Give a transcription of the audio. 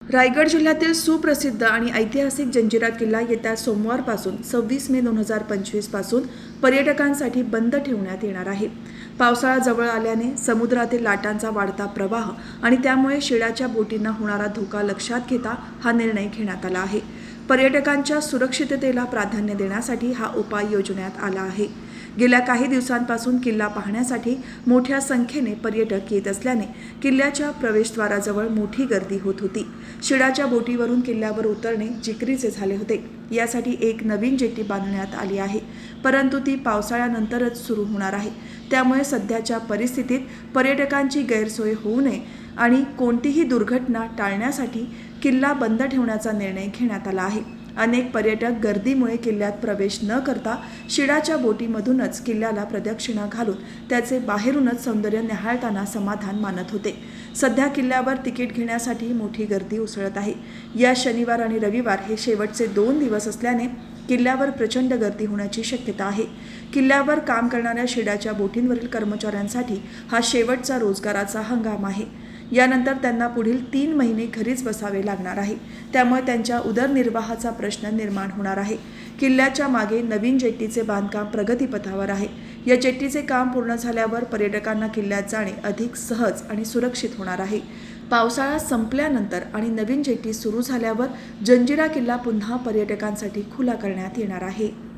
रायगड जिल्ह्यातील सुप्रसिद्ध आणि ऐतिहासिक जंजिरा किल्ला येत्या सोमवारपासून 26 मे 2025 पासून पर्यटकांसाठी बंद ठेवण्यात येणार आहे। पावसाळा जवळ आल्याने समुद्रातील लाटांचा वाढता प्रवाह आणि त्यामुळे शिळ्याच्या बोटींना होणारा धोका लक्षात घेता हा निर्णय घेण्यात आला आहे। पर्यटकांच्या सुरक्षिततेला प्राधान्य देण्यासाठी हा उपाय योजण्यात आला आहे। गेल्या काही दिवसांपासून किल्ला पाहण्यासाठी मोठ्या संख्येने पर्यटक येत असल्याने किल्ल्याच्या प्रवेशद्वाराजवळ मोठी गर्दी होत होती। शिळाच्या बोटीवरून किल्ल्यावर उतरणे जिकरीचे झाले होते। यासाठी एक नवीन जेटी बांधण्यात आली आहे, परंतु ती पावसाळ्यानंतरच सुरू होणार आहे। त्यामुळे सध्याच्या परिस्थितीत पर्यटकांची गैरसोय होऊ नये आणि कोणतीही दुर्घटना टाळण्यासाठी किल्ला बंद ठेवण्याचा निर्णय घेण्यात आला आहे। अनेक पर्यटक गर्दीमुळे किल्ल्यात प्रवेश न करता शिळाच्या बोटीमधूनच किल्ल्याला प्रदक्षिणा घालून त्याचे बाहेरूनच सौंदर्य निहाळताना समाधान मानत होते। सध्या किल्ल्यावर तिकीट घेण्यासाठी मोठी गर्दी उसळत आहे। या शनिवार आणि रविवार हे शेवटचे 2 दिवस असल्याने किल्ल्यावर प्रचंड गर्दी होण्याची शक्यता आहे। किल्ल्यावर काम करणाऱ्या शिळाच्या बोटींवरील कर्मचाऱ्यांसाठी हा शेवटचा रोजगाराचा हंगाम आहे। यानंतर त्यांना पुढील 3 महिने घरीच बसावे लागणार आहे। त्यामुळे त्यांच्या उदरनिर्वाहाचा प्रश्न निर्माण होणार आहे। किल्ल्याच्या मागे नवीन जेट्टीचे बांधकाम प्रगतीपथावर आहे। या जेट्टीचे काम पूर्ण झाल्यावर पर्यटकांना किल्ल्यात जाणे अधिक सहज आणि सुरक्षित होणार आहे। पावसाळा संपल्यानंतर आणि नवीन जेट्टी सुरू झाल्यावर जंजिरा किल्ला पुन्हा पर्यटकांसाठी खुला करण्यात येणार आहे।